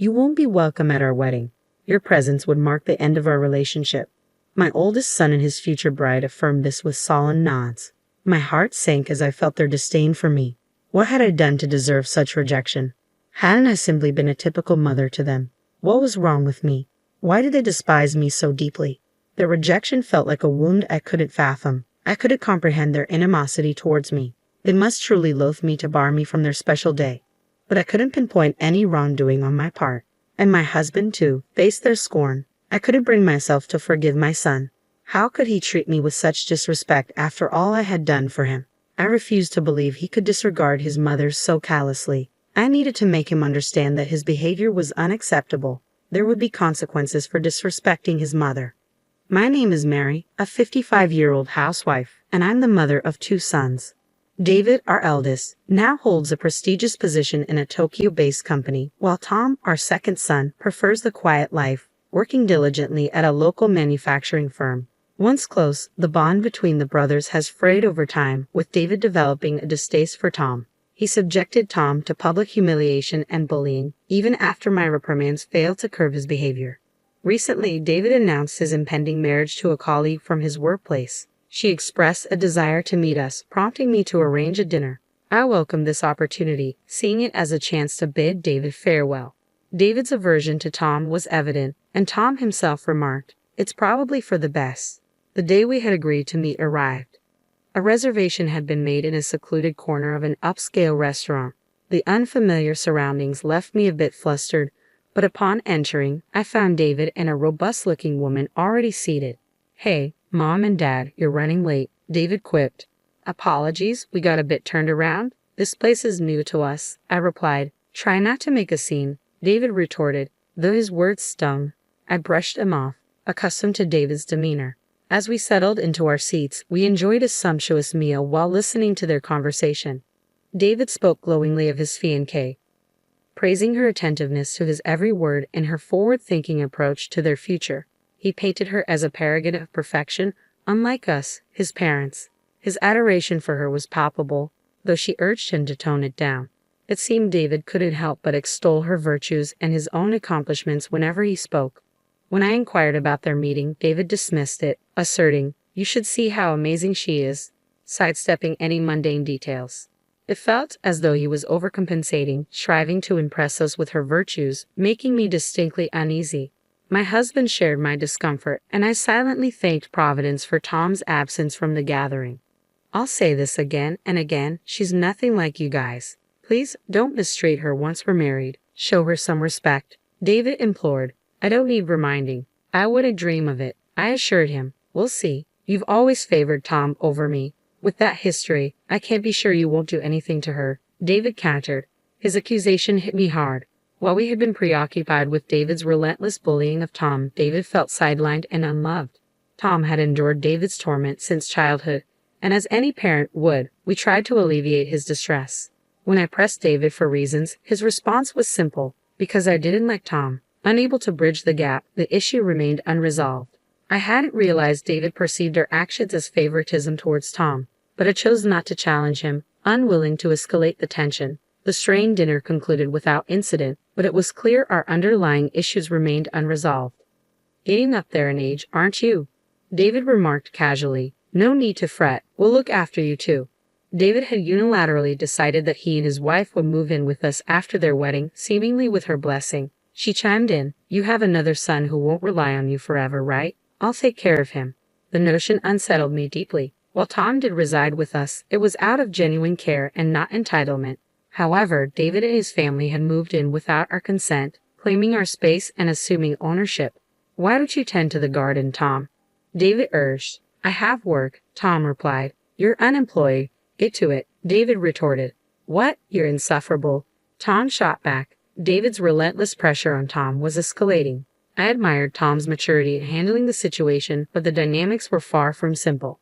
You won't be welcome at our wedding. Your presence would mark the end of our relationship." My oldest son and his future bride affirmed this with solemn nods. My heart sank as I felt their disdain for me. What had I done to deserve such rejection? Hadn't I simply been a typical mother to them? What was wrong with me? Why did they despise me so deeply? Their rejection felt like a wound I couldn't fathom. I couldn't comprehend their animosity towards me. They must truly loathe me to bar me from their special day. But I couldn't pinpoint any wrongdoing on my part. And my husband, too, faced their scorn. I couldn't bring myself to forgive my son. How could he treat me with such disrespect after all I had done for him? I refused to believe he could disregard his mother so callously. I needed to make him understand that his behavior was unacceptable. There would be consequences for disrespecting his mother. My name is Mary, a 55-year-old housewife, and I'm the mother of 2 sons. David, our eldest, now holds a prestigious position in a Tokyo-based company, while Tom, our second son, prefers the quiet life, working diligently at a local manufacturing firm. Once close, the bond between the brothers has frayed over time, with David developing a distaste for Tom. He subjected Tom to public humiliation and bullying, even after my reprimands failed to curb his behavior. Recently, David announced his impending marriage to a colleague from his workplace. She expressed a desire to meet us, prompting me to arrange a dinner. I welcomed this opportunity, seeing it as a chance to bid David farewell. David's aversion to Tom was evident, and Tom himself remarked, "It's probably for the best." The day we had agreed to meet arrived. A reservation had been made in a secluded corner of an upscale restaurant. The unfamiliar surroundings left me a bit flustered, but upon entering, I found David and a robust-looking woman already seated. "Hey, Mom and Dad, you're running late," David quipped. "Apologies, we got a bit turned around. This place is new to us," I replied. "Try not to make a scene," David retorted, though his words stung. I brushed him off, accustomed to David's demeanor. As we settled into our seats, we enjoyed a sumptuous meal while listening to their conversation. David spoke glowingly of his fiancée, praising her attentiveness to his every word and her forward-thinking approach to their future. He painted her as a paragon of perfection, unlike us, his parents. His adoration for her was palpable, though she urged him to tone it down. It seemed David couldn't help but extol her virtues and his own accomplishments whenever he spoke. When I inquired about their meeting, David dismissed it, asserting, "You should see how amazing she is," sidestepping any mundane details. It felt as though he was overcompensating, striving to impress us with her virtues, making me distinctly uneasy. My husband shared my discomfort, and I silently thanked Providence for Tom's absence from the gathering. "I'll say this again and again, she's nothing like you guys. Please don't mistreat her once we're married. Show her some respect," David implored. "I don't need reminding. I wouldn't dream of it," I assured him. "We'll see. You've always favored Tom over me. With that history, I can't be sure you won't do anything to her," David countered. His accusation hit me hard. While we had been preoccupied with David's relentless bullying of Tom, David felt sidelined and unloved. Tom had endured David's torment since childhood, and as any parent would, we tried to alleviate his distress. When I pressed David for reasons, his response was simple: "Because I didn't like Tom." Unable to bridge the gap, the issue remained unresolved. I hadn't realized David perceived our actions as favoritism towards Tom, but I chose not to challenge him, unwilling to escalate the tension. The strained dinner concluded without incident, but it was clear our underlying issues remained unresolved. "Getting up there in age, aren't you?" David remarked casually. "No need to fret, we'll look after you too." David had unilaterally decided that he and his wife would move in with us after their wedding, seemingly with her blessing. She chimed in, "You have another son who won't rely on you forever, right? I'll take care of him." The notion unsettled me deeply. While Tom did reside with us, it was out of genuine care and not entitlement. However, David and his family had moved in without our consent, claiming our space and assuming ownership. "Why don't you tend to the garden, Tom?" David urged. "I have work," Tom replied. "You're unemployed. Get to it," David retorted. "What? You're insufferable," Tom shot back. David's relentless pressure on Tom was escalating. I admired Tom's maturity in handling the situation, but the dynamics were far from simple.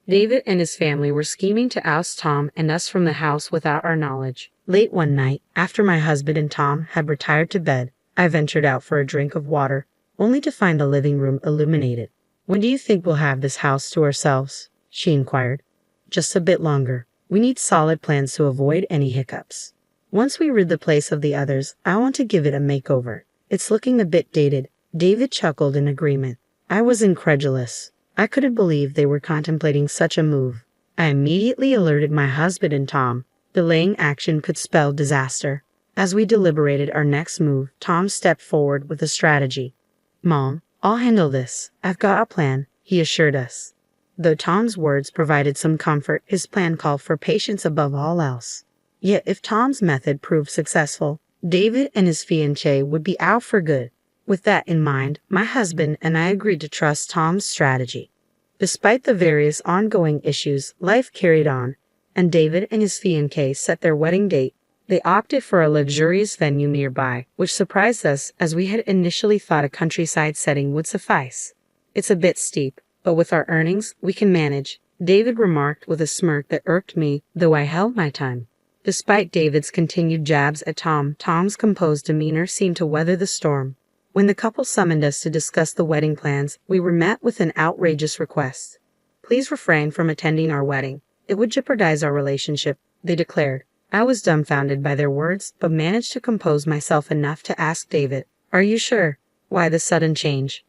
David and his family were scheming to oust Tom and us from the house without our knowledge. Late one night, after my husband and Tom had retired to bed, I ventured out for a drink of water, only to find the living room illuminated. "When do you think we'll have this house to ourselves?" she inquired. "Just a bit longer. We need solid plans to avoid any hiccups." Once we rid the place of the others, I want to give it a makeover. It's looking a bit dated. David chuckled in agreement. I was incredulous. I couldn't believe they were contemplating such a move. I immediately alerted my husband and Tom. Delaying action could spell disaster. As we deliberated our next move, Tom stepped forward with a strategy. Mom, I'll handle this. I've got a plan, he assured us. Though Tom's words provided some comfort, his plan called for patience above all else. Yet if Tom's method proved successful, David and his fiancée would be out for good. With that in mind, my husband and I agreed to trust Tom's strategy. Despite the various ongoing issues, life carried on, and David and his fiancée set their wedding date. They opted for a luxurious venue nearby, which surprised us as we had initially thought a countryside setting would suffice. It's a bit steep, but with our earnings, we can manage, David remarked with a smirk that irked me, though I held my tongue. Despite David's continued jabs at Tom's composed demeanor seemed to weather the storm. When the couple summoned us to discuss the wedding plans, we were met with an outrageous request. Please refrain from attending our wedding. It would jeopardize our relationship, they declared. I was dumbfounded by their words, but managed to compose myself enough to ask David, "Are you sure? Why the sudden change?"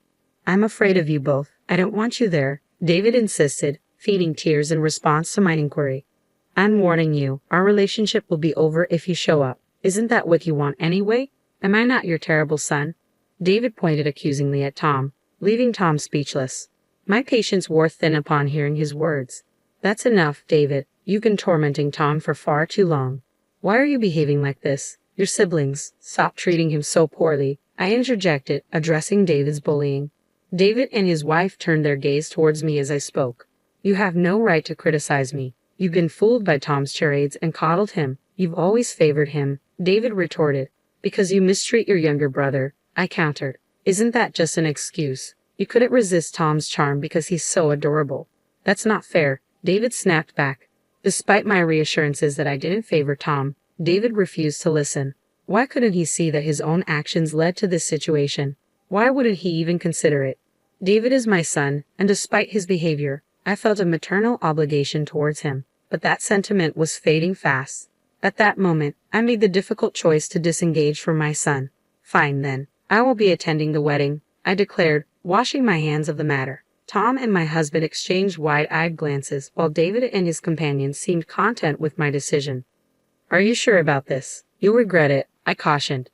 "I'm afraid of you both. I don't want you there," David insisted, feeding tears in response to my inquiry. "I'm warning you, our relationship will be over if you show up. Isn't that what you want anyway? Am I not your terrible son?" David pointed accusingly at Tom, leaving Tom speechless. My patience wore thin upon hearing his words. "That's enough, David. You've been tormenting Tom for far too long. Why are you behaving like this? Your siblings stop treating him so poorly," I interjected, addressing David's bullying. David and his wife turned their gaze towards me as I spoke. "You have no right to criticize me. You've been fooled by Tom's charades and coddled him. You've always favored him," David retorted. "Because you mistreat your younger brother," I countered. "Isn't that just an excuse? You couldn't resist Tom's charm because he's so adorable." "That's not fair," David snapped back. Despite my reassurances that I didn't favor Tom, David refused to listen. Why couldn't he see that his own actions led to this situation? Why wouldn't he even consider it? David is my son, and despite his behavior, I felt a maternal obligation towards him, but that sentiment was fading fast. At that moment, I made the difficult choice to disengage from my son. "Fine then, I will be attending the wedding," I declared, washing my hands of the matter. Tom and my husband exchanged wide-eyed glances, while David and his companion seemed content with my decision. "Are you sure about this? You'll regret it," I cautioned.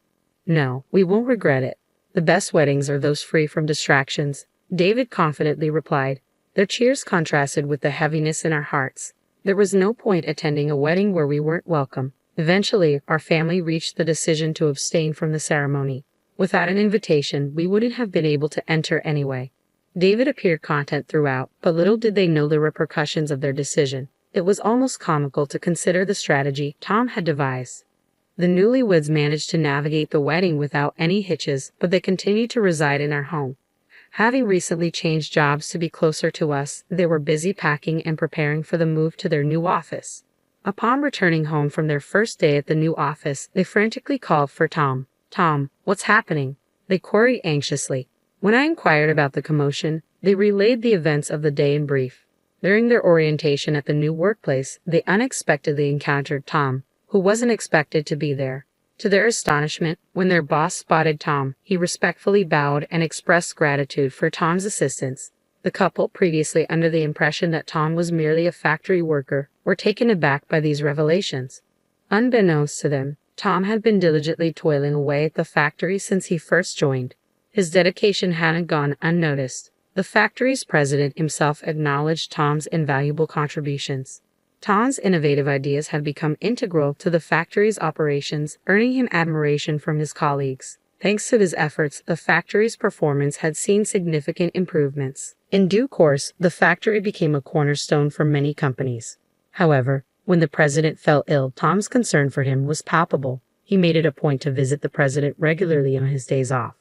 "No, we won't regret it. The best weddings are those free from distractions," David confidently replied. Their cheers contrasted with the heaviness in our hearts. There was no point attending a wedding where we weren't welcome. Eventually, our family reached the decision to abstain from the ceremony. Without an invitation, we wouldn't have been able to enter anyway. David appeared content throughout, but little did they know the repercussions of their decision. It was almost comical to consider the strategy Tom had devised. The newlyweds managed to navigate the wedding without any hitches, but they continued to reside in our home. Having recently changed jobs to be closer to us, they were busy packing and preparing for the move to their new office. Upon returning home from their first day at the new office, they frantically called for Tom. "Tom, what's happening?" they queried anxiously. When I inquired about the commotion, they relayed the events of the day in brief. During their orientation at the new workplace, they unexpectedly encountered Tom, who wasn't expected to be there. To their astonishment, when their boss spotted Tom, he respectfully bowed and expressed gratitude for Tom's assistance. The couple, previously under the impression that Tom was merely a factory worker, were taken aback by these revelations. Unbeknownst to them, Tom had been diligently toiling away at the factory since he first joined. His dedication hadn't gone unnoticed. The factory's president himself acknowledged Tom's invaluable contributions. Tom's innovative ideas had become integral to the factory's operations, earning him admiration from his colleagues. Thanks to his efforts, the factory's performance had seen significant improvements. In due course, the factory became a cornerstone for many companies. However, when the president fell ill, Tom's concern for him was palpable. He made it a point to visit the president regularly on his days off.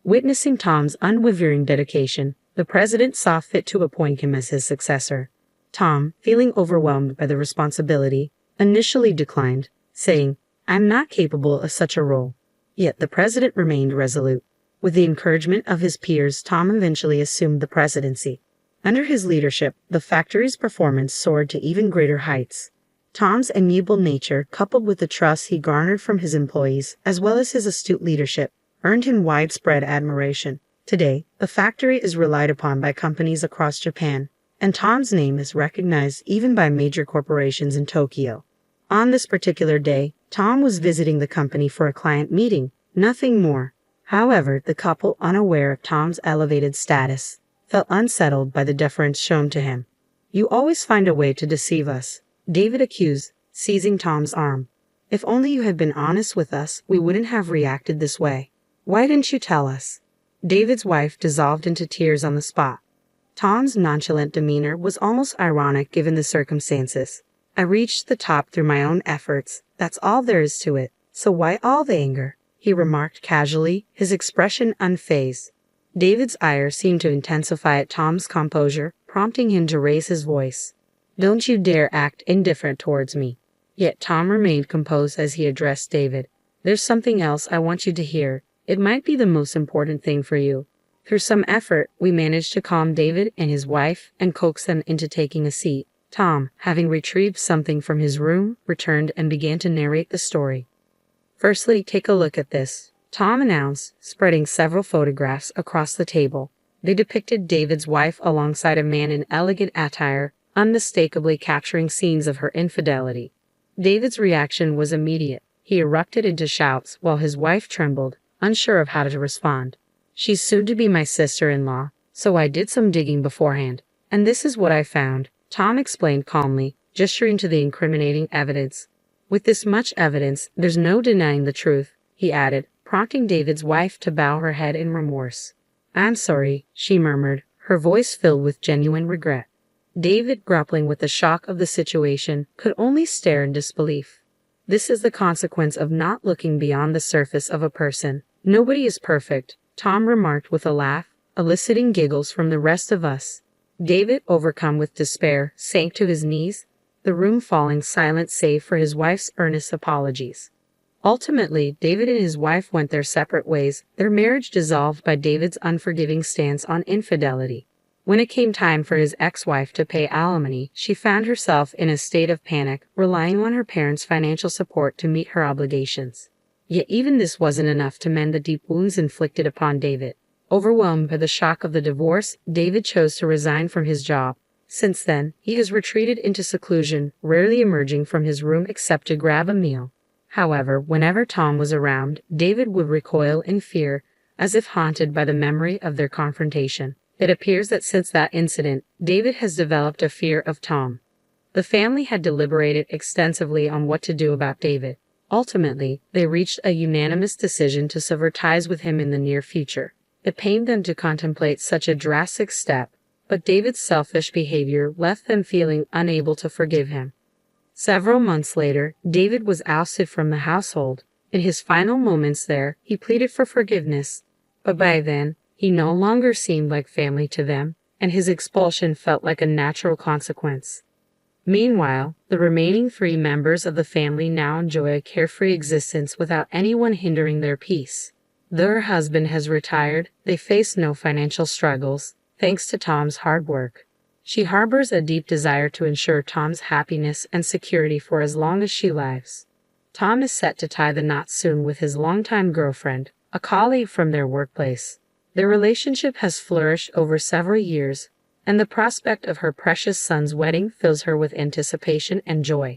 Witnessing Tom's unwavering dedication, the president saw fit to appoint him as his successor. Tom, feeling overwhelmed by the responsibility, initially declined, saying, "I'm not capable of such a role." Yet the president remained resolute. With the encouragement of his peers, Tom eventually assumed the presidency. Under his leadership, the factory's performance soared to even greater heights. Tom's amiable nature, coupled with the trust he garnered from his employees, as well as his astute leadership, earned him widespread admiration. Today, the factory is relied upon by companies across Japan, and Tom's name is recognized even by major corporations in Tokyo. On this particular day, Tom was visiting the company for a client meeting, nothing more. However, the couple, unaware of Tom's elevated status, felt unsettled by the deference shown to him. "You always find a way to deceive us," David accused, seizing Tom's arm. "If only you had been honest with us, we wouldn't have reacted this way. Why didn't you tell us?" David's wife dissolved into tears on the spot. Tom's nonchalant demeanor was almost ironic given the circumstances. "I reached the top through my own efforts, that's all there is to it, so why all the anger?" he remarked casually, his expression unfazed. David's ire seemed to intensify at Tom's composure, prompting him to raise his voice. "Don't you dare act indifferent towards me." Yet Tom remained composed as he addressed David. "There's something else I want you to hear. It might be the most important thing for you." Through some effort, we managed to calm David and his wife and coax them into taking a seat. Tom, having retrieved something from his room, returned and began to narrate the story. "Firstly, take a look at this," Tom announced, spreading several photographs across the table. They depicted David's wife alongside a man in elegant attire, unmistakably capturing scenes of her infidelity. David's reaction was immediate. He erupted into shouts while his wife trembled, unsure of how to respond. "She's soon to be my sister-in-law, so I did some digging beforehand, and this is what I found," Tom explained calmly, gesturing to the incriminating evidence. "With this much evidence, there's no denying the truth," he added, prompting David's wife to bow her head in remorse. "I'm sorry," she murmured, her voice filled with genuine regret. David, grappling with the shock of the situation, could only stare in disbelief. This is the consequence of not looking beyond the surface of a person. "Nobody is perfect," Tom remarked with a laugh, eliciting giggles from the rest of us. David, overcome with despair, sank to his knees, the room falling silent save for his wife's earnest apologies. Ultimately, David and his wife went their separate ways, their marriage dissolved by David's unforgiving stance on infidelity. When it came time for his ex-wife to pay alimony, she found herself in a state of panic, relying on her parents' financial support to meet her obligations. Yet even this wasn't enough to mend the deep wounds inflicted upon David. Overwhelmed by the shock of the divorce, David chose to resign from his job. Since then, he has retreated into seclusion, rarely emerging from his room except to grab a meal. However, whenever Tom was around, David would recoil in fear, as if haunted by the memory of their confrontation. It appears that since that incident, David has developed a fear of Tom. The family had deliberated extensively on what to do about David. Ultimately, they reached a unanimous decision to sever ties with him in the near future. It pained them to contemplate such a drastic step, but David's selfish behavior left them feeling unable to forgive him. Several months later, David was ousted from the household. In his final moments there, he pleaded for forgiveness, but by then, he no longer seemed like family to them, and his expulsion felt like a natural consequence. Meanwhile, the remaining 3 members of the family now enjoy a carefree existence without anyone hindering their peace. Though her husband has retired, they face no financial struggles, thanks to Tom's hard work. She harbors a deep desire to ensure Tom's happiness and security for as long as she lives. Tom is set to tie the knot soon with his longtime girlfriend, a colleague from their workplace. Their relationship has flourished over several years, and the prospect of her precious son's wedding fills her with anticipation and joy.